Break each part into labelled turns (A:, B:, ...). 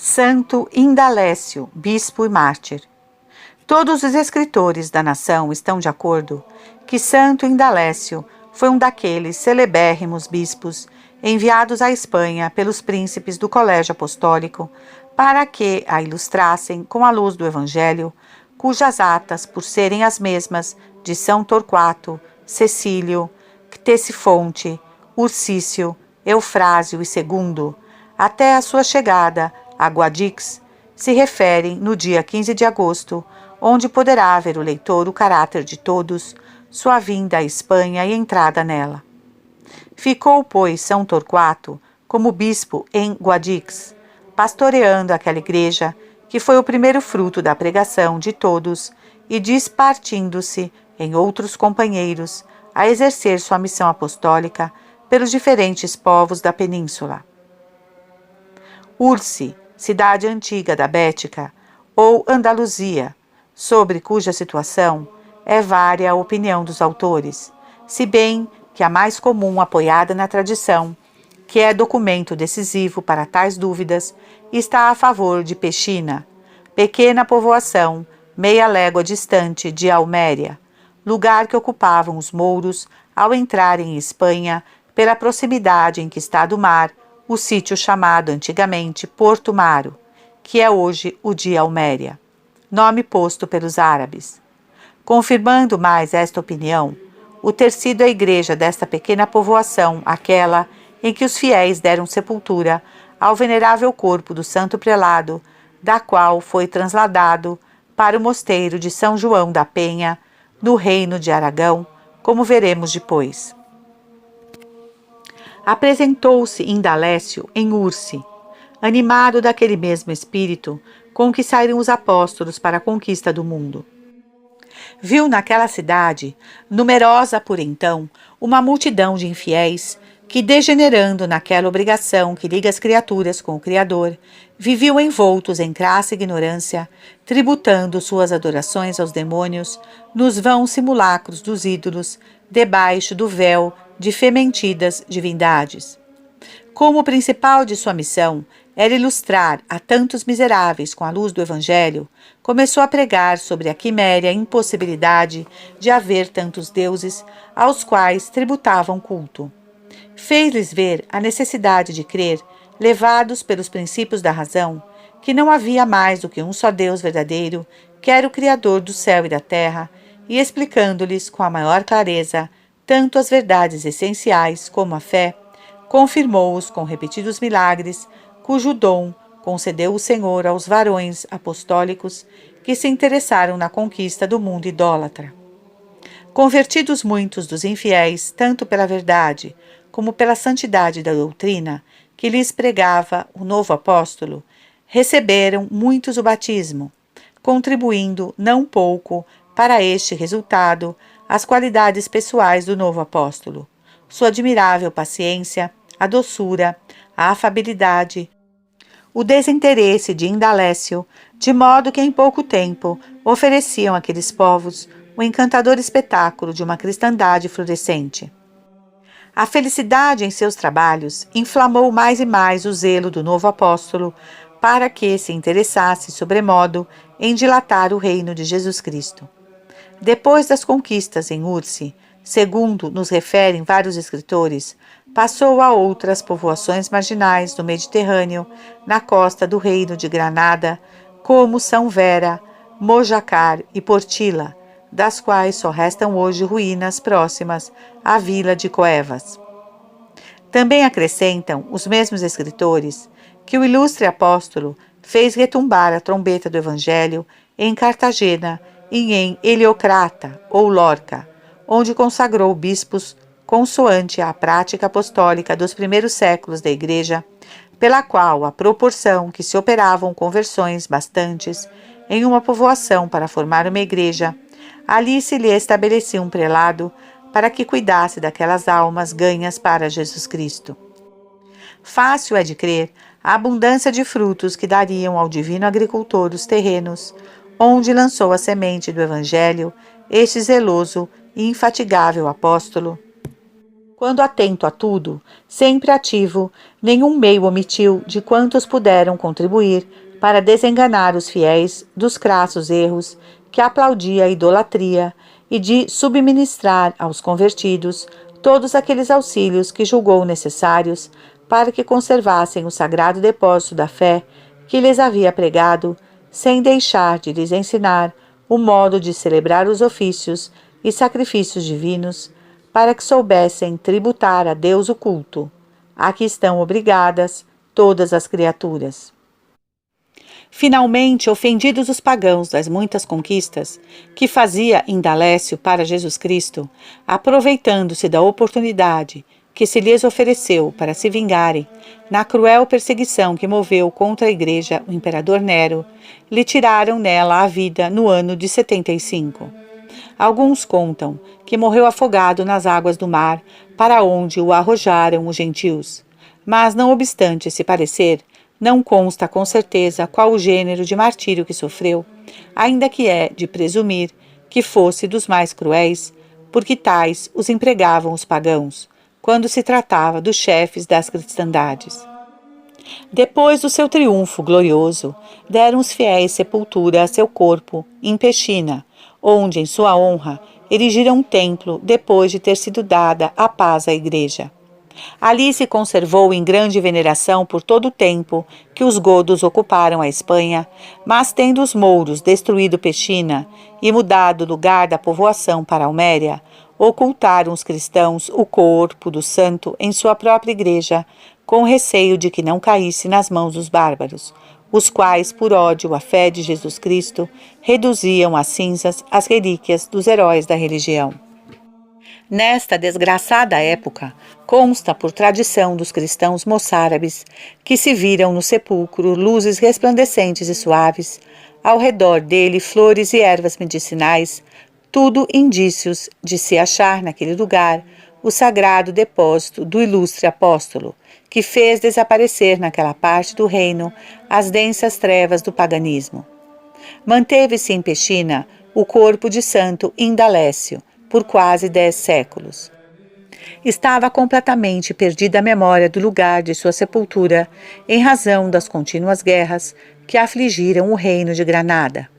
A: Santo Indalécio, bispo e mártir. Todos os escritores da nação estão de acordo que Santo Indalécio foi um daqueles celebérrimos bispos enviados à Espanha pelos príncipes do Colégio Apostólico para que a ilustrassem com a luz do Evangelho, cujas atas, por serem as mesmas de São Torquato, Cecílio, Ctesifonte, Urcício, Eufrásio e Segundo, até a sua chegada a Guadix, se referem no dia 15 de agosto, onde poderá ver o leitor o caráter de todos, sua vinda à Espanha e entrada nela. Ficou, pois, São Torquato como bispo em Guadix, pastoreando aquela igreja que foi o primeiro fruto da pregação de todos e dispartindo-se em outros companheiros a exercer sua missão apostólica pelos diferentes povos da península. Ursi, cidade antiga da Bética, ou Andaluzia, sobre cuja situação é vária a opinião dos autores, se bem que a mais comum, apoiada na tradição, que é documento decisivo para tais dúvidas, está a favor de Pechina, pequena povoação meia légua distante de Alméria, lugar que ocupavam os mouros ao entrarem em Espanha pela proximidade em que está do mar o sítio chamado antigamente Porto Maro, que é hoje o de Alméria, nome posto pelos árabes. Confirmando mais esta opinião, o ter sido a igreja desta pequena povoação aquela em que os fiéis deram sepultura ao venerável corpo do santo prelado, da qual foi transladado para o mosteiro de São João da Penha, no reino de Aragão, como veremos depois. Apresentou-se Indalécio em Ursi, animado daquele mesmo espírito com que saíram os apóstolos para a conquista do mundo. Viu naquela cidade, numerosa por então, uma multidão de infiéis que, degenerando naquela obrigação que liga as criaturas com o Criador, viviam envoltos em crassa ignorância, tributando suas adorações aos demônios nos vãos simulacros dos ídolos, debaixo do véu de fementidas divindades. Como o principal de sua missão era ilustrar a tantos miseráveis com a luz do Evangelho, começou a pregar sobre a quiméria impossibilidade de haver tantos deuses aos quais tributavam culto. Fez-lhes ver a necessidade de crer, levados pelos princípios da razão, que não havia mais do que um só Deus verdadeiro, que era o Criador do céu e da terra, e explicando-lhes com a maior clareza tanto as verdades essenciais como a fé, confirmou-os com repetidos milagres, cujo dom concedeu o Senhor aos varões apostólicos que se interessaram na conquista do mundo idólatra. Convertidos muitos dos infiéis, tanto pela verdade como pela santidade da doutrina que lhes pregava o novo apóstolo, receberam muitos o batismo, contribuindo não pouco para este resultado as qualidades pessoais do novo apóstolo, sua admirável paciência, a doçura, a afabilidade, o desinteresse de Indalécio, de modo que em pouco tempo ofereciam àqueles povos o encantador espetáculo de uma cristandade florescente. A felicidade em seus trabalhos inflamou mais e mais o zelo do novo apóstolo para que se interessasse sobremodo em dilatar o reino de Jesus Cristo. Depois das conquistas em Ursi, segundo nos referem vários escritores, passou a outras povoações marginais do Mediterrâneo, na costa do reino de Granada, como São Vera, Mojacar e Portila, das quais só restam hoje ruínas próximas à vila de Coevas. Também acrescentam os mesmos escritores que o ilustre apóstolo fez retumbar a trombeta do Evangelho em Cartagena e em Heliocrata ou Lorca, onde consagrou bispos consoante à prática apostólica dos primeiros séculos da Igreja, pela qual a proporção que se operavam conversões bastantes em uma povoação para formar uma igreja, ali se lhe estabelecia um prelado para que cuidasse daquelas almas ganhas para Jesus Cristo. Fácil é de crer a abundância de frutos que dariam ao divino agricultor os terrenos, onde lançou a semente do Evangelho este zeloso e infatigável apóstolo, Quando atento a tudo, sempre ativo, nenhum meio omitiu de quantos puderam contribuir para desenganar os fiéis dos crassos erros que aplaudia a idolatria e de subministrar aos convertidos todos aqueles auxílios que julgou necessários para que conservassem o sagrado depósito da fé que lhes havia pregado, sem deixar de lhes ensinar o modo de celebrar os ofícios e sacrifícios divinos, para que soubessem tributar a Deus o culto, a que estão obrigadas todas as criaturas. Finalmente, ofendidos os pagãos das muitas conquistas que fazia Indalécio para Jesus Cristo, aproveitando-se da oportunidade que se lhes ofereceu para se vingarem, na cruel perseguição que moveu contra a igreja o imperador Nero, lhe tiraram nela a vida no ano de 75. Alguns contam que morreu afogado nas águas do mar, para onde o arrojaram os gentios. Mas, não obstante esse parecer, não consta com certeza qual o gênero de martírio que sofreu, ainda que é de presumir que fosse dos mais cruéis, porque tais os empregavam os pagãos, quando se tratava dos chefes das cristandades. Depois do seu triunfo glorioso, deram os fiéis sepultura a seu corpo em Pechina, onde, em sua honra, erigiram um templo depois de ter sido dada a paz à igreja. Ali se conservou em grande veneração por todo o tempo que os godos ocuparam a Espanha, mas tendo os mouros destruído Pechina e mudado o lugar da povoação para Alméria, ocultaram os cristãos o corpo do santo em sua própria igreja, com receio de que não caísse nas mãos dos bárbaros, os quais, por ódio à fé de Jesus Cristo, reduziam a cinzas as relíquias dos heróis da religião. Nesta desgraçada época, consta por tradição dos cristãos moçárabes que se viram no sepulcro luzes resplandecentes e suaves, ao redor dele flores e ervas medicinais, tudo indícios de se achar naquele lugar o sagrado depósito do ilustre apóstolo, que fez desaparecer naquela parte do reino as densas trevas do paganismo. Manteve-se em Pechina o corpo de Santo Indalécio por quase 10 séculos. Estava completamente perdida a memória do lugar de sua sepultura em razão das contínuas guerras que afligiram o reino de Granada.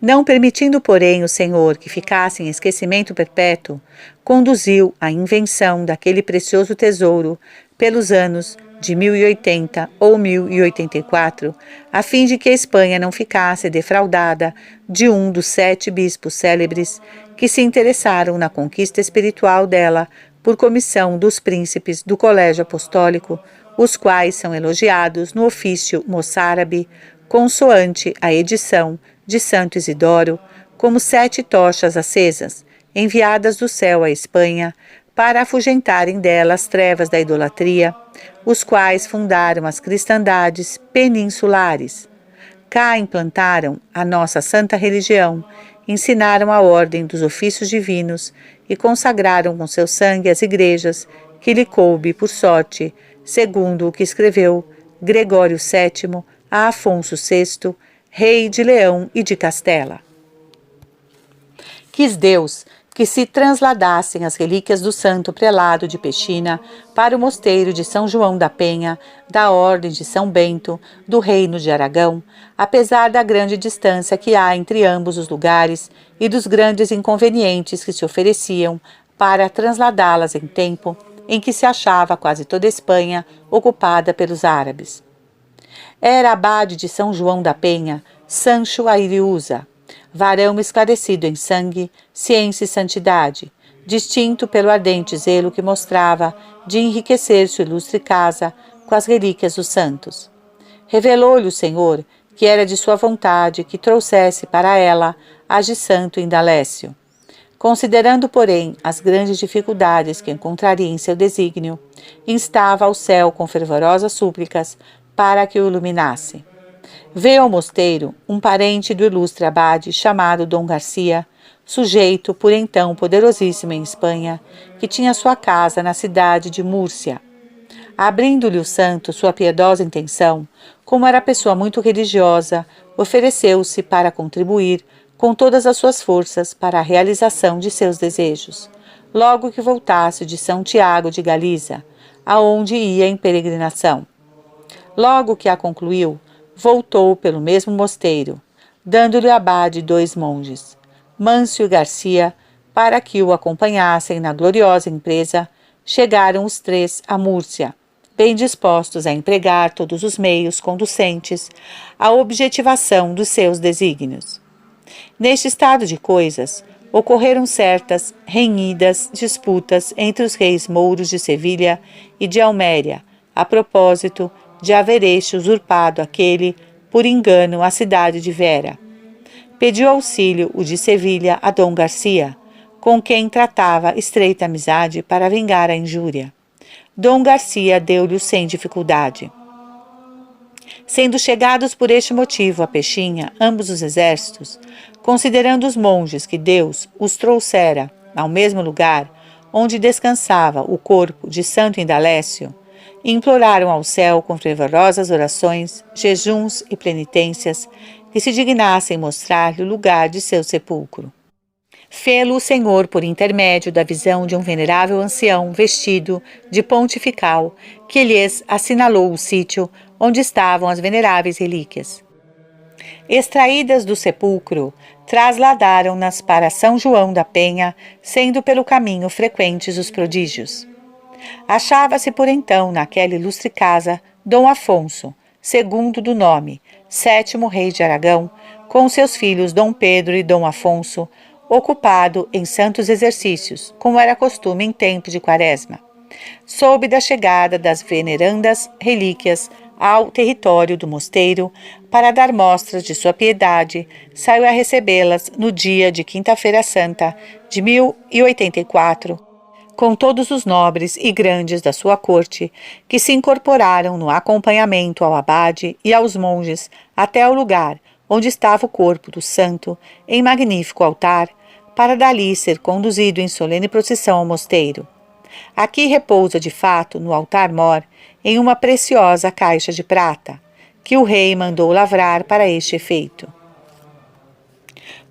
A: Não permitindo, porém, o Senhor que ficasse em esquecimento perpétuo, conduziu a invenção daquele precioso tesouro pelos anos de 1080 ou 1084, a fim de que a Espanha não ficasse defraudada de um dos 7 bispos célebres que se interessaram na conquista espiritual dela por comissão dos príncipes do Colégio Apostólico, os quais são elogiados no ofício moçárabe, consoante a edição de Santo Isidoro, como 7 tochas acesas, enviadas do céu à Espanha, para afugentarem dela as trevas da idolatria, os quais fundaram as cristandades peninsulares. Cá implantaram a nossa santa religião, ensinaram a ordem dos ofícios divinos e consagraram com seu sangue as igrejas que lhe coube por sorte, segundo o que escreveu Gregório VII a Afonso VI, rei de Leão e de Castela. Quis Deus que se transladassem as relíquias do santo prelado de Pechina para o mosteiro de São João da Penha, da Ordem de São Bento, do Reino de Aragão, apesar da grande distância que há entre ambos os lugares e dos grandes inconvenientes que se ofereciam para transladá-las em tempo em que se achava quase toda a Espanha ocupada pelos árabes. Era abade de São João da Penha, Sancho Airiúza, varão esclarecido em sangue, ciência e santidade, distinto pelo ardente zelo que mostrava de enriquecer sua ilustre casa com as relíquias dos santos. Revelou-lhe o Senhor que era de sua vontade que trouxesse para ela as de Santo Indalécio. Considerando, porém, as grandes dificuldades que encontraria em seu desígnio, instava ao céu com fervorosas súplicas para que o iluminasse. Veio ao mosteiro um parente do ilustre abade chamado Dom Garcia, sujeito por então poderosíssimo em Espanha, que tinha sua casa na cidade de Múrcia. Abrindo-lhe o santo sua piedosa intenção, como era pessoa muito religiosa, ofereceu-se para contribuir com todas as suas forças para a realização de seus desejos. logo que voltasse de São Tiago de Galiza, aonde ia em peregrinação. Logo que a concluiu, voltou pelo mesmo mosteiro, dando-lhe abade 2 monges, Mâncio e Garcia, para que o acompanhassem na gloriosa empresa. Chegaram os 3 a Múrcia, bem dispostos a empregar todos os meios conducentes à objetivação dos seus desígnios. Neste estado de coisas, ocorreram certas renhidas disputas entre os reis mouros de Sevilha e de Alméria, a propósito de haver este usurpado aquele, por engano, a cidade de Vera. Pediu auxílio o de Sevilha a Dom Garcia, com quem tratava estreita amizade para vingar a injúria. Dom Garcia deu-lhe sem dificuldade. Sendo chegados por este motivo a Pechinha ambos os exércitos, considerando os monges que Deus os trouxera ao mesmo lugar onde descansava o corpo de Santo Indalécio, imploraram ao céu com fervorosas orações, jejuns e penitências que se dignassem mostrar-lhe o lugar de seu sepulcro. Fê-lo o Senhor por intermédio da visão de um venerável ancião vestido de pontifical, que lhes assinalou o sítio onde estavam as veneráveis relíquias. Extraídas do sepulcro, trasladaram-nas para São João da Penha, sendo pelo caminho frequentes os prodígios. Achava-se por então naquela ilustre casa Dom Afonso, segundo do nome, 7º rei de Aragão, com seus filhos Dom Pedro e Dom Afonso, ocupado em santos exercícios, como era costume em tempo de Quaresma. Soube da chegada das venerandas relíquias ao território do mosteiro, para dar mostras de sua piedade, saiu a recebê-las no dia de Quinta-feira Santa de 1084, com todos os nobres e grandes da sua corte, que se incorporaram no acompanhamento ao abade e aos monges até o lugar onde estava o corpo do santo, em magnífico altar, para dali ser conduzido em solene procissão ao mosteiro. Aqui repousa de fato, no altar-mor, em uma preciosa caixa de prata, que o rei mandou lavrar para este efeito.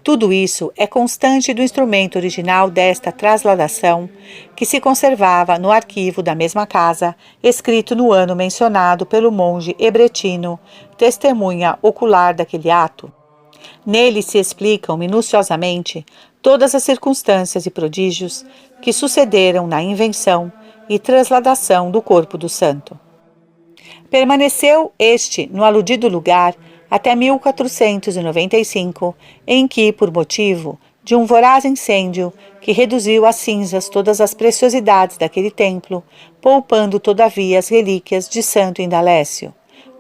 A: Tudo isso é constante do instrumento original desta trasladação, que se conservava no arquivo da mesma casa, escrito no ano mencionado pelo monge hebretino, testemunha ocular daquele ato. Nele se explicam minuciosamente todas as circunstâncias e prodígios que sucederam na invenção e transladação do corpo do santo. Permaneceu este no aludido lugar até 1495, em que, por motivo de um voraz incêndio que reduziu a cinzas todas as preciosidades daquele templo, poupando todavia as relíquias de Santo Indalécio,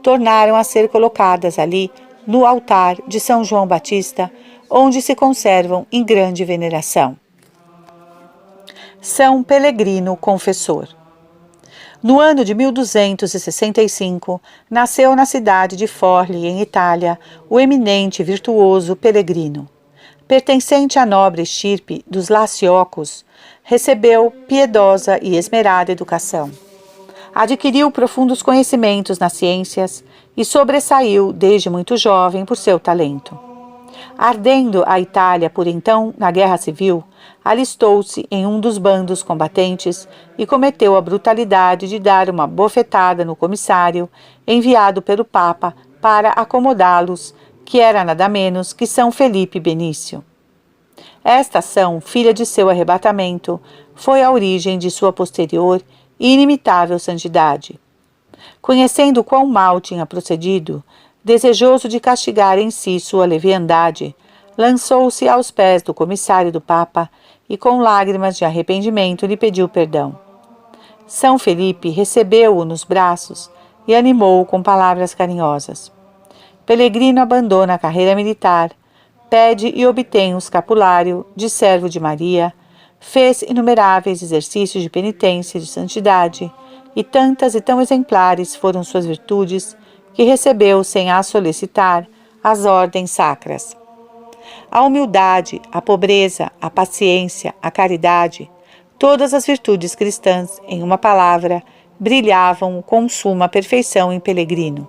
A: tornaram a ser colocadas ali no altar de São João Batista, onde se conservam em grande veneração. São Pelegrino Confessor. No ano de 1265, nasceu na cidade de Forli, em Itália, o eminente e virtuoso Pelegrino. Pertencente à nobre estirpe dos Laciocos, recebeu piedosa e esmerada educação. Adquiriu profundos conhecimentos nas ciências e sobressaiu desde muito jovem por seu talento. Ardendo a Itália por então na guerra civil, alistou-se em um dos bandos combatentes e cometeu a brutalidade de dar uma bofetada no comissário enviado pelo Papa para acomodá-los, que era nada menos que São Felipe Benício. Esta ação, filha de seu arrebatamento, foi a origem de sua posterior e inimitável santidade. Conhecendo quão mal tinha procedido, desejoso de castigar em si sua leviandade, lançou-se aos pés do comissário do Papa e com lágrimas de arrependimento lhe pediu perdão. São Felipe recebeu-o nos braços e animou-o com palavras carinhosas. Pelegrino abandona a carreira militar, pede e obtém o escapulário de servo de Maria, fez inumeráveis exercícios de penitência e de santidade, e tantas e tão exemplares foram suas virtudes, que recebeu, sem as solicitar, as ordens sacras. A humildade, a pobreza, a paciência, a caridade, todas as virtudes cristãs, em uma palavra, brilhavam com suma perfeição em Pelegrino.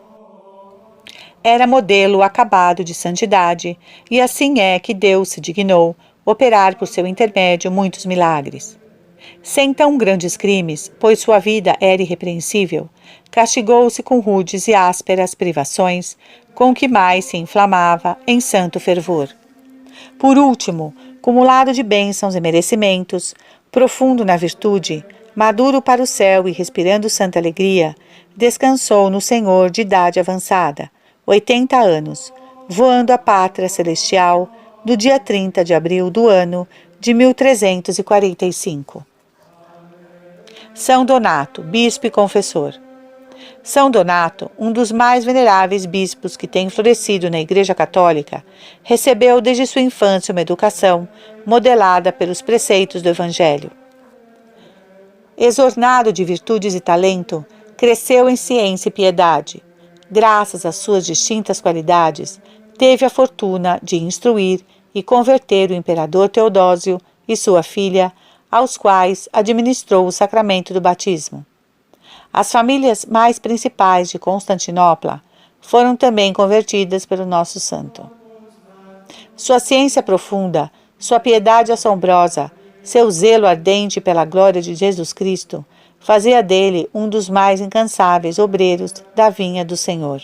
A: Era modelo acabado de santidade, e assim é que Deus se dignou operar por seu intermédio muitos milagres. Sem tão grandes crimes, pois sua vida era irrepreensível, castigou-se com rudes e ásperas privações, com que mais se inflamava em santo fervor. Por último, cumulado de bênçãos e merecimentos, profundo na virtude, maduro para o céu e respirando santa alegria, descansou no Senhor de idade avançada, 80 anos, voando à pátria celestial, do dia 30 de abril do ano de 1345. São Donato, bispo e confessor. São Donato, um dos mais veneráveis bispos que tem florescido na Igreja Católica, recebeu desde sua infância uma educação modelada pelos preceitos do Evangelho. Exornado de virtudes e talento, cresceu em ciência e piedade. Graças às suas distintas qualidades, teve a fortuna de instruir e converter o imperador Teodósio e sua filha, aos quais administrou o sacramento do batismo. As famílias mais principais de Constantinopla foram também convertidas pelo nosso santo. Sua ciência profunda, sua piedade assombrosa, seu zelo ardente pela glória de Jesus Cristo, fazia dele um dos mais incansáveis obreiros da vinha do Senhor.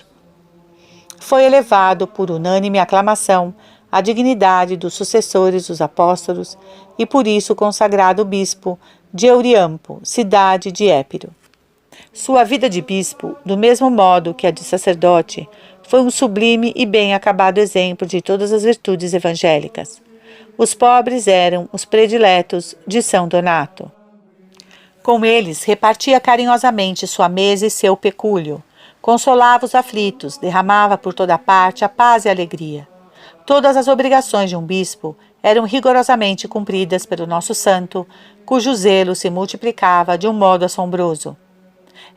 A: Foi elevado por unânime aclamação à dignidade dos sucessores dos apóstolos e por isso consagrado bispo de Euriampo, cidade de Épiro. Sua vida de bispo, do mesmo modo que a de sacerdote, foi um sublime e bem acabado exemplo de todas as virtudes evangélicas. Os pobres eram os prediletos de São Donato. Com eles, repartia carinhosamente sua mesa e seu pecúlio, consolava os aflitos, derramava por toda parte a paz e a alegria. Todas as obrigações de um bispo eram rigorosamente cumpridas pelo nosso santo, cujo zelo se multiplicava de um modo assombroso.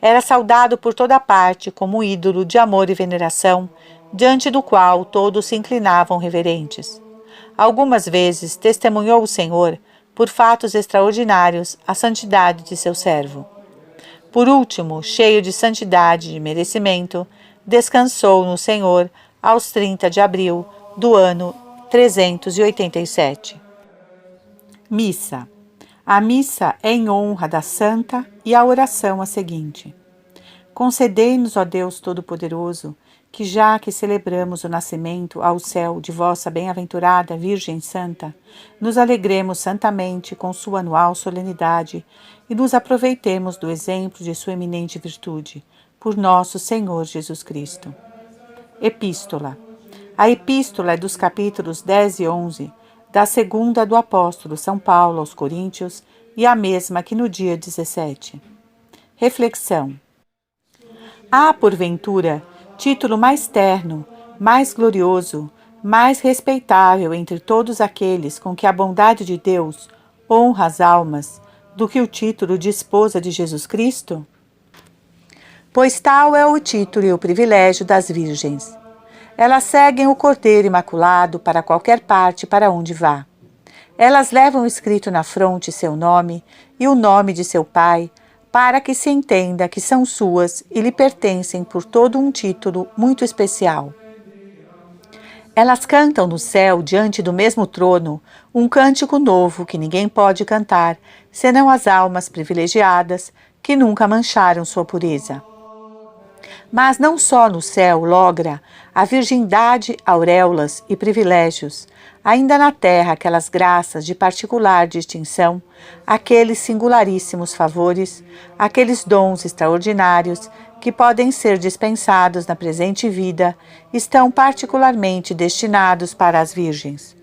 A: Era saudado por toda parte como um ídolo de amor e veneração, diante do qual todos se inclinavam reverentes. Algumas vezes testemunhou o Senhor, por fatos extraordinários, a santidade de seu servo. Por último, cheio de santidade e de merecimento, descansou no Senhor aos 30 de abril do ano 387. Missa. A missa é em honra da santa e a oração a seguinte. Concedei-nos, ó Deus Todo-Poderoso, que já que celebramos o nascimento ao céu de vossa bem-aventurada Virgem Santa, nos alegremos santamente com sua anual solenidade e nos aproveitemos do exemplo de sua eminente virtude, por nosso Senhor Jesus Cristo. Epístola. A epístola é dos capítulos 10 e 11, da segunda do apóstolo São Paulo aos Coríntios e a mesma que no dia 17. Reflexão. Há, porventura, título mais terno, mais glorioso, mais respeitável entre todos aqueles com que a bondade de Deus honra as almas, do que o título de esposa de Jesus Cristo? Pois tal é o título e o privilégio das virgens. Elas seguem o Cordeiro Imaculado para qualquer parte para onde vá. Elas levam escrito na fronte seu nome e o nome de seu pai, para que se entenda que são suas e lhe pertencem por todo um título muito especial. Elas cantam no céu, diante do mesmo trono, um cântico novo que ninguém pode cantar, senão as almas privilegiadas que nunca mancharam sua pureza. Mas não só no céu logra a virgindade, auréolas e privilégios, ainda na terra aquelas graças de particular distinção, aqueles singularíssimos favores, aqueles dons extraordinários que podem ser dispensados na presente vida, estão particularmente destinados para as virgens.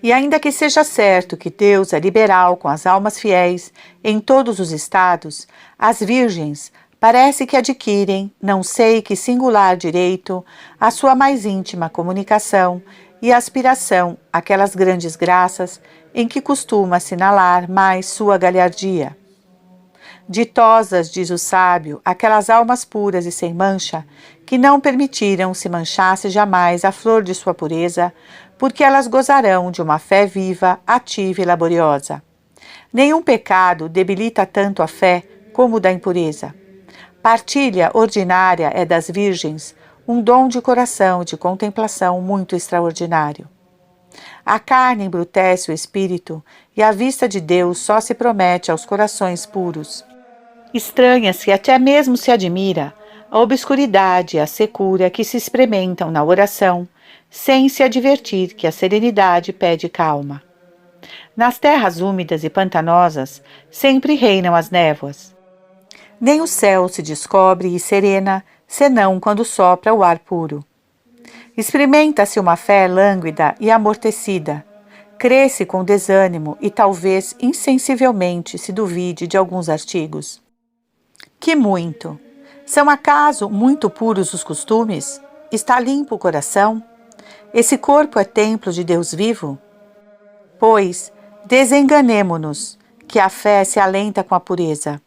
A: E ainda que seja certo que Deus é liberal com as almas fiéis em todos os estados, as virgens parece que adquirem, não sei que singular direito, a sua mais íntima comunicação e aspiração àquelas grandes graças em que costuma assinalar mais sua galhardia. Ditosas, diz o sábio, aquelas almas puras e sem mancha, que não permitiram se manchasse jamais a flor de sua pureza, porque elas gozarão de uma fé viva, ativa e laboriosa. Nenhum pecado debilita tanto a fé como o da impureza. Partilha ordinária é das virgens um dom de coração e de contemplação muito extraordinário. A carne embrutece o espírito, e a vista de Deus só se promete aos corações puros. Estranha-se, até mesmo se admira, a obscuridade e a secura que se experimentam na oração, sem se advertir que a serenidade pede calma. Nas terras úmidas e pantanosas sempre reinam as névoas. Nem o céu se descobre e serena, senão quando sopra o ar puro. Experimenta-se uma fé lânguida e amortecida. Cresce com desânimo e talvez insensivelmente se duvide de alguns artigos. Que muito! São acaso muito puros os costumes? Está limpo o coração? Esse corpo é templo de Deus vivo? Pois, desenganemo-nos, que a fé se alenta com a pureza.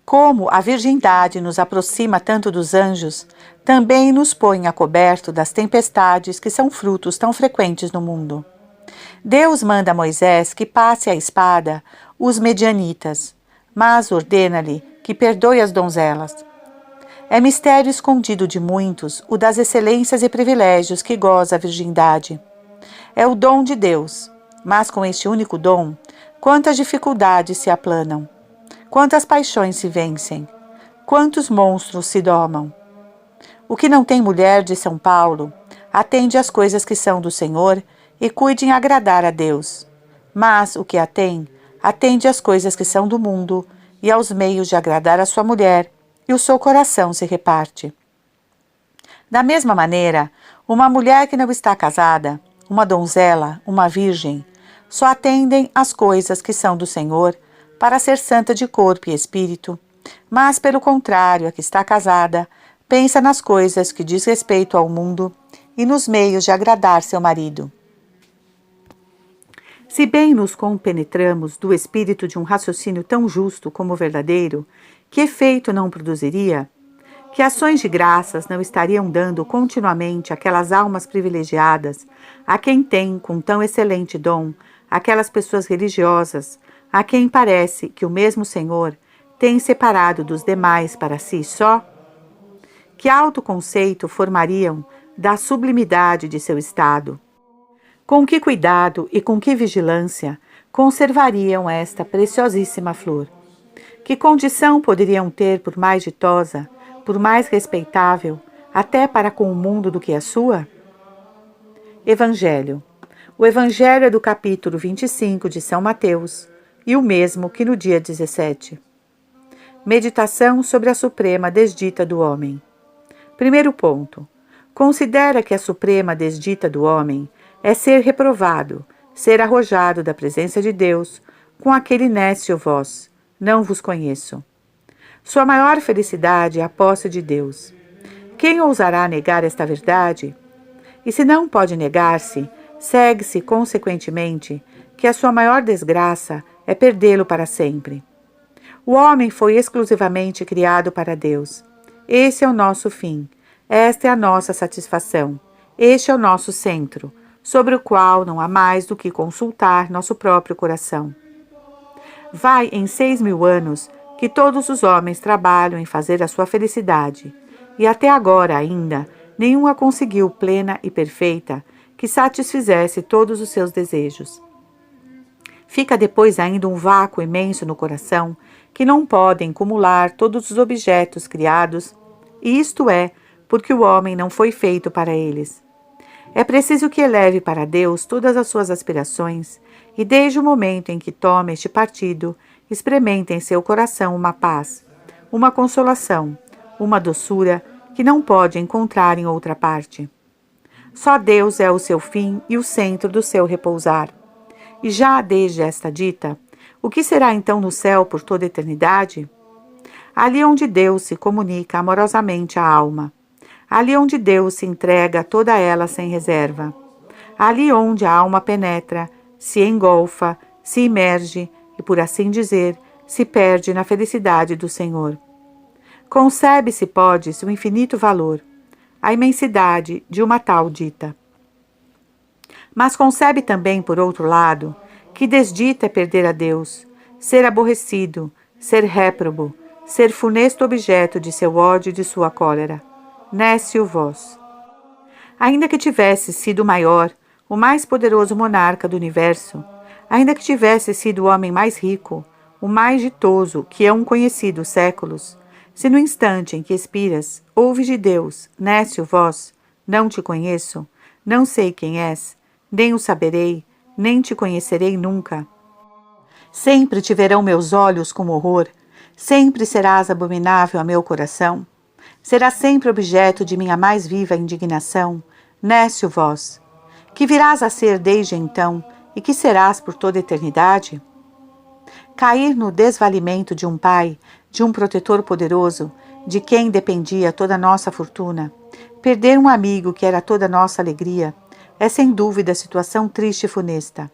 A: Como a virgindade nos aproxima tanto dos anjos, também nos põe a coberto das tempestades que são frutos tão frequentes no mundo. Deus manda a Moisés que passe a espada os medianitas, mas ordena-lhe que perdoe as donzelas. É mistério escondido de muitos o das excelências e privilégios que goza a virgindade. É o dom de Deus, mas com este único dom, quantas dificuldades se aplanam, quantas paixões se vencem, quantos monstros se domam. O que não tem mulher de São Paulo, atende às coisas que são do Senhor e cuide em agradar a Deus. Mas o que a tem, atende às coisas que são do mundo e aos meios de agradar a sua mulher, e o seu coração se reparte. Da mesma maneira, uma mulher que não está casada, uma donzela, uma virgem, só atendem às coisas que são do Senhor para ser santa de corpo e espírito, mas, pelo contrário, a que está casada, pensa nas coisas que diz respeito ao mundo e nos meios de agradar seu marido. Se bem nos compenetramos do espírito de um raciocínio tão justo como verdadeiro, que efeito não produziria? Que ações de graças não estariam dando continuamente aquelas almas privilegiadas, a quem tem, com tão excelente dom, aquelas pessoas religiosas, a quem parece que o mesmo Senhor tem separado dos demais para si só? Que autoconceito formariam da sublimidade de seu estado? Com que cuidado e com que vigilância conservariam esta preciosíssima flor? Que condição poderiam ter por mais ditosa, por mais respeitável, até para com o mundo do que a sua? Evangelho. O Evangelho é do capítulo 25 de São Mateus, e o mesmo que no dia 17. Meditação sobre a suprema desdita do homem. Primeiro ponto. Considera que a suprema desdita do homem é ser reprovado, ser arrojado da presença de Deus com aquele nécio vós, não vos conheço. Sua maior felicidade é a posse de Deus. Quem ousará negar esta verdade? E se não pode negar-se, segue-se, consequentemente, que a sua maior desgraça é perdê-lo para sempre. O homem foi exclusivamente criado para Deus. Esse é o nosso fim, esta é a nossa satisfação, este é o nosso centro, sobre o qual não há mais do que consultar nosso próprio coração. Vai em 6.000 anos que todos os homens trabalham em fazer a sua felicidade, e até agora ainda nenhum a conseguiu plena e perfeita que satisfizesse todos os seus desejos. Fica depois ainda um vácuo imenso no coração que não podem cumular todos os objetos criados, e isto é, porque o homem não foi feito para eles. É preciso que eleve para Deus todas as suas aspirações, e desde o momento em que toma este partido, experimente em seu coração uma paz, uma consolação, uma doçura que não pode encontrar em outra parte. Só Deus é o seu fim e o centro do seu repousar. E já desde esta dita, o que será então no céu por toda a eternidade? Ali onde Deus se comunica amorosamente à alma, ali onde Deus se entrega a toda ela sem reserva, ali onde a alma penetra, se engolfa, se imerge e, por assim dizer, se perde na felicidade do Senhor. Concebe-se, pode-se, o infinito valor, a imensidade de uma tal dita. Mas concebe também, por outro lado, que desdita é perder a Deus, ser aborrecido, ser réprobo, ser funesto objeto de seu ódio e de sua cólera. Nécio vós. Ainda que tivesse sido maior, o mais poderoso monarca do universo, ainda que tivesse sido o homem mais rico, o mais ditoso que hão conhecido séculos, se no instante em que expiras, ouves de Deus, Nécio vós, não te conheço, não sei quem és, nem o saberei, nem te conhecerei nunca. Sempre te verão meus olhos com horror, sempre serás abominável a meu coração, serás sempre objeto de minha mais viva indignação, Nécio vós, que virás a ser desde então e que serás por toda a eternidade? Cair no desvalimento de um pai, de um protetor poderoso, de quem dependia toda a nossa fortuna, perder um amigo que era toda a nossa alegria, é sem dúvida situação triste e funesta.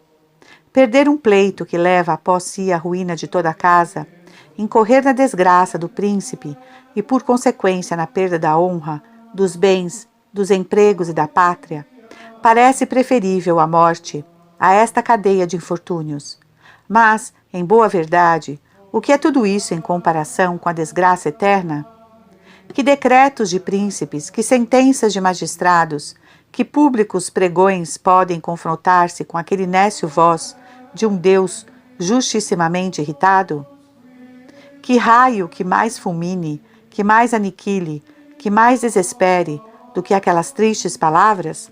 A: Perder um pleito que leva após si a ruína de toda a casa, incorrer na desgraça do príncipe e, por consequência, na perda da honra, dos bens, dos empregos e da pátria, parece preferível à morte, a esta cadeia de infortúnios. Mas, em boa verdade, o que é tudo isso em comparação com a desgraça eterna? Que decretos de príncipes, que sentenças de magistrados, que públicos pregões podem confrontar-se com aquele nécio voz de um Deus justissimamente irritado? Que raio que mais fulmine, que mais aniquile, que mais desespere do que aquelas tristes palavras?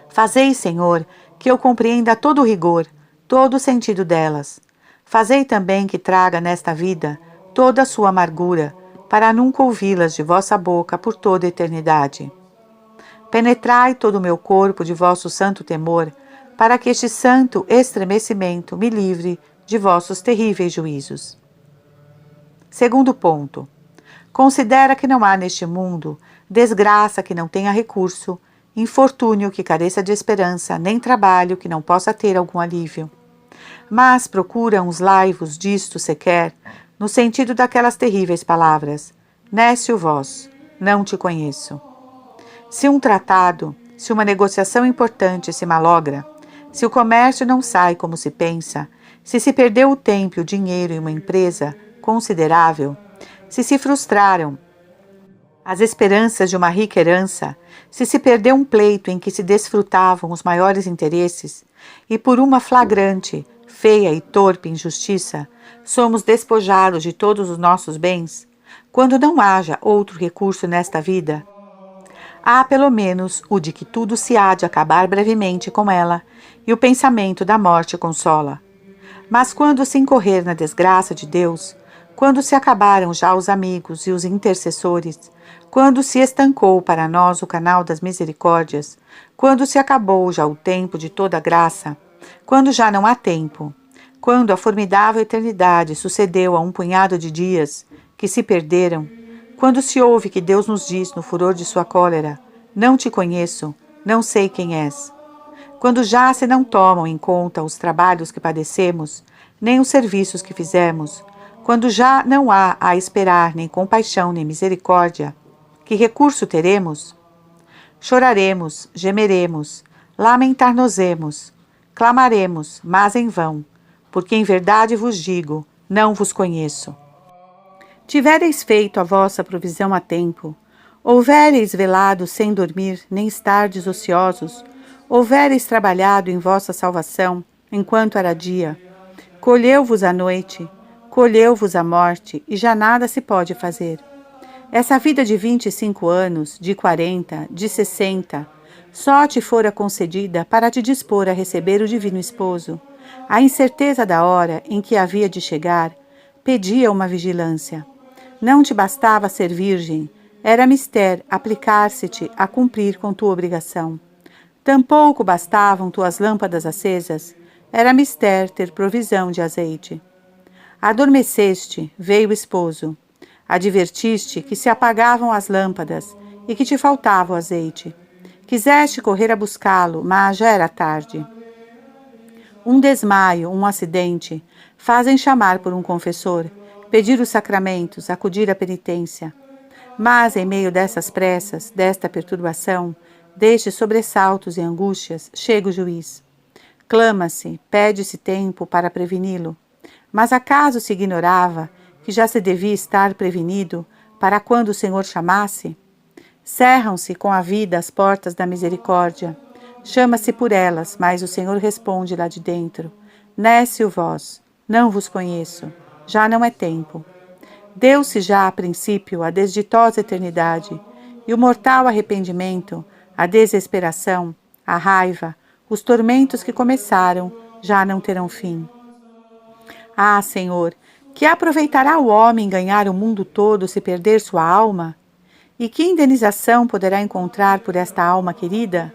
A: Fazei, Senhor, que eu compreenda todo o rigor, todo o sentido delas. Fazei também que traga nesta vida toda a sua amargura, para nunca ouvi-las de vossa boca por toda a eternidade. Penetrai todo o meu corpo de vosso santo temor, para que este santo estremecimento me livre de vossos terríveis juízos. Segundo ponto. Considera que não há neste mundo desgraça que não tenha recurso, infortúnio que careça de esperança, nem trabalho que não possa ter algum alívio. Mas procura uns laivos disto sequer, no sentido daquelas terríveis palavras: Nécio vós, não te conheço. Se um tratado, se uma negociação importante se malogra, se o comércio não sai como se pensa, se perdeu o tempo e o dinheiro em uma empresa considerável, se frustraram as esperanças de uma rica herança, se perdeu um pleito em que se desfrutavam os maiores interesses, e por uma flagrante, feia e torpe injustiça, somos despojados de todos os nossos bens, quando não haja outro recurso nesta vida, há pelo menos o de que tudo se há de acabar brevemente com ela, e o pensamento da morte consola. Mas quando se incorrer na desgraça de Deus, quando se acabaram já os amigos e os intercessores, quando se estancou para nós o canal das misericórdias, quando se acabou já o tempo de toda a graça, quando já não há tempo, quando a formidável eternidade sucedeu a um punhado de dias que se perderam, quando se ouve que Deus nos diz no furor de sua cólera: não te conheço, não sei quem és. Quando já se não tomam em conta os trabalhos que padecemos, nem os serviços que fizemos, quando já não há a esperar nem compaixão nem misericórdia, que recurso teremos? Choraremos, gemeremos, lamentar-nos-emos, clamaremos, mas em vão, porque em verdade vos digo, não vos conheço. Tivereis feito a vossa provisão a tempo, houvereis velado sem dormir, nem estardes ociosos, houvereis trabalhado em vossa salvação, enquanto era dia, colheu-vos a noite, colheu-vos a morte, e já nada se pode fazer. Essa vida de 25 anos, de 40, de 60, só te fora concedida para te dispor a receber o divino esposo. A incerteza da hora em que havia de chegar pedia uma vigilância. Não te bastava ser virgem, era mister aplicar-se-te a cumprir com tua obrigação. Tampouco bastavam tuas lâmpadas acesas, era mister ter provisão de azeite. Adormeceste, veio o esposo. Advertiste que se apagavam as lâmpadas e que te faltava o azeite. Quiseste correr a buscá-lo, mas já era tarde. Um desmaio, um acidente, fazem chamar por um confessor, pedir os sacramentos, acudir à penitência. Mas, em meio dessas pressas, desta perturbação, destes sobressaltos e angústias, chega o juiz. Clama-se, pede-se tempo para preveni-lo. Mas acaso se ignorava que já se devia estar prevenido para quando o Senhor chamasse? Cerram-se com a vida as portas da misericórdia. Chama-se por elas, mas o Senhor responde lá de dentro: Nesce-o vós, não vos conheço, já não é tempo. Deu-se já a princípio a desditosa eternidade, e o mortal arrependimento, a desesperação, a raiva, os tormentos que começaram, já não terão fim. Ah, Senhor, que aproveitará o homem ganhar o mundo todo se perder sua alma? E que indenização poderá encontrar por esta alma querida?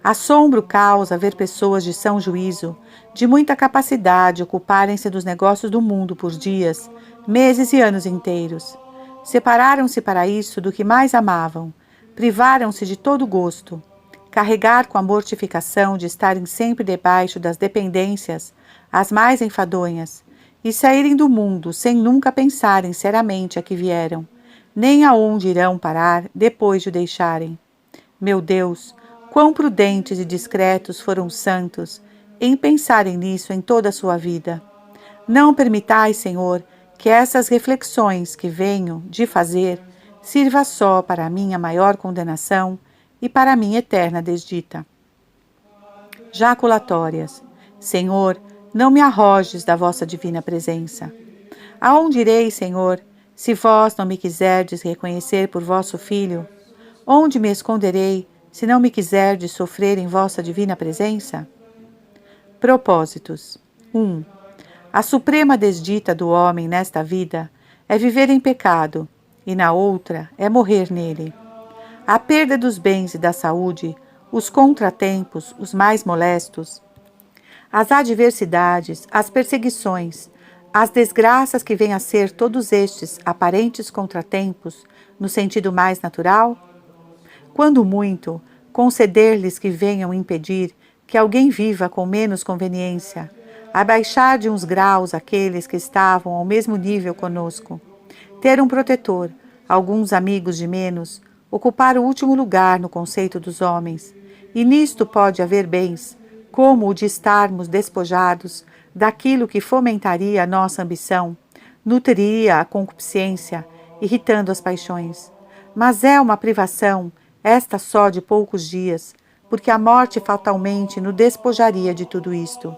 A: Assombro causa ver pessoas de são juízo, de muita capacidade, ocuparem-se dos negócios do mundo por dias, meses e anos inteiros. Separaram-se para isso do que mais amavam, privaram-se de todo gosto. Carregar com a mortificação de estarem sempre debaixo das dependências, as mais enfadonhas, e saírem do mundo sem nunca pensarem seriamente a que vieram, nem aonde irão parar depois de o deixarem. Meu Deus, quão prudentes e discretos foram os santos em pensarem nisso em toda a sua vida. Não permitais, Senhor, que essas reflexões que venho de fazer sirva só para a minha maior condenação e para a minha eterna desdita. Jaculatórias. Senhor, não me arrojes da vossa divina presença. Aonde irei, Senhor, se vós não me quiserdes reconhecer por vosso Filho? Onde me esconderei, se não me quiserdes sofrer em vossa divina presença? Propósitos. 1. A suprema desdita do homem nesta vida é viver em pecado, e na outra é morrer nele. A perda dos bens e da saúde, os contratempos, os mais molestos, as adversidades, as perseguições, as desgraças que vêm a ser todos estes aparentes contratempos, no sentido mais natural? Quando muito, conceder-lhes que venham impedir que alguém viva com menos conveniência, abaixar de uns graus aqueles que estavam ao mesmo nível conosco, ter um protetor, alguns amigos de menos, ocupar o último lugar no conceito dos homens, e nisto pode haver bens, como o de estarmos despojados daquilo que fomentaria a nossa ambição, nutriria a concupiscência, irritando as paixões. Mas é uma privação, esta só de poucos dias, porque a morte fatalmente nos despojaria de tudo isto.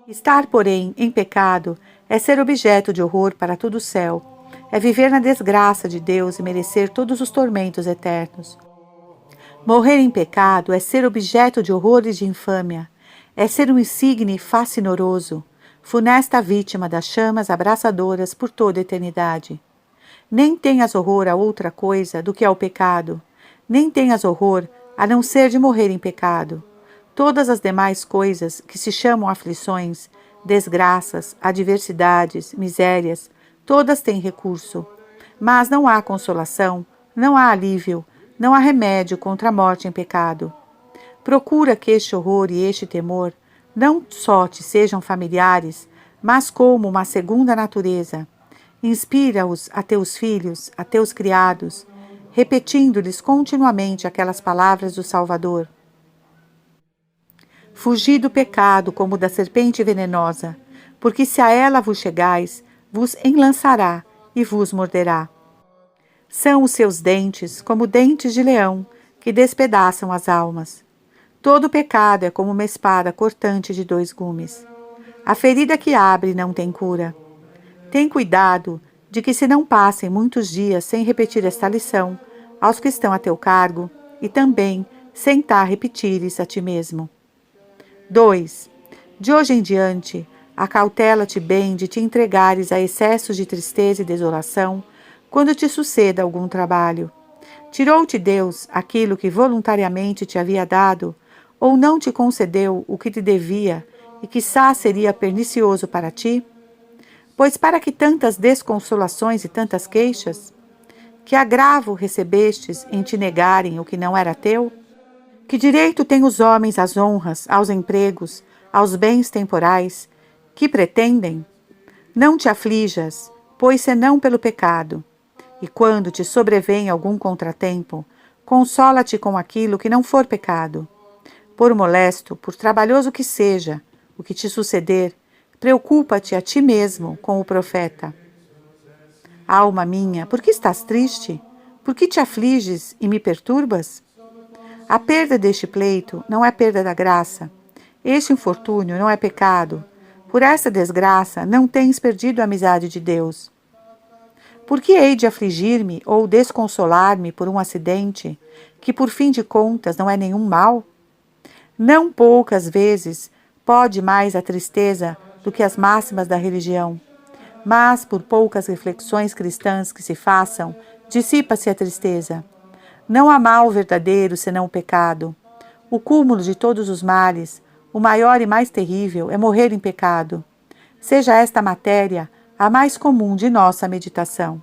A: Estar, porém, em pecado é ser objeto de horror para todo o céu, é viver na desgraça de Deus e merecer todos os tormentos eternos. Morrer em pecado é ser objeto de horror e de infâmia, é ser um insigne fascinoroso, funesta vítima das chamas abraçadoras por toda a eternidade. Nem tenhas horror a outra coisa do que ao pecado, nem tenhas horror a não ser de morrer em pecado. Todas as demais coisas que se chamam aflições, desgraças, adversidades, misérias, todas têm recurso. Mas não há consolação, não há alívio, não há remédio contra a morte em pecado. Procura que este horror e este temor não só te sejam familiares, mas como uma segunda natureza. Inspira-os a teus filhos, a teus criados, repetindo-lhes continuamente aquelas palavras do Salvador. Fugi do pecado como da serpente venenosa, porque se a ela vos chegais, vos enlaçará e vos morderá. São os seus dentes como dentes de leão, que despedaçam as almas. Todo pecado é como uma espada cortante de 2 gumes. A ferida que abre não tem cura. Tem cuidado de que se não passem muitos dias sem repetir esta lição aos que estão a teu cargo, e também sem repetires a ti mesmo. 2. De hoje em diante, acautela-te bem de te entregares a excessos de tristeza e desolação quando te suceda algum trabalho. Tirou-te Deus aquilo que voluntariamente te havia dado, ou não te concedeu o que te devia e quiçá seria pernicioso para ti? Pois para que tantas desconsolações e tantas queixas? Que agravo recebestes em te negarem o que não era teu? Que direito têm os homens às honras, aos empregos, aos bens temporais? Que pretendem? Não te aflijas, pois senão pelo pecado. E quando te sobrevém algum contratempo, consola-te com aquilo que não for pecado. Por molesto, por trabalhoso que seja, o que te suceder, preocupa-te a ti mesmo com o profeta. Alma minha, por que estás triste? Por que te afliges e me perturbas? A perda deste pleito não é perda da graça. Este infortúnio não é pecado. Por esta desgraça não tens perdido a amizade de Deus. Por que hei de afligir-me ou desconsolar-me por um acidente, que por fim de contas não é nenhum mal? Não poucas vezes pode mais a tristeza do que as máximas da religião. Mas, por poucas reflexões cristãs que se façam, dissipa-se a tristeza. Não há mal verdadeiro senão o pecado. O cúmulo de todos os males, o maior e mais terrível, é morrer em pecado. Seja esta matéria a mais comum de nossa meditação.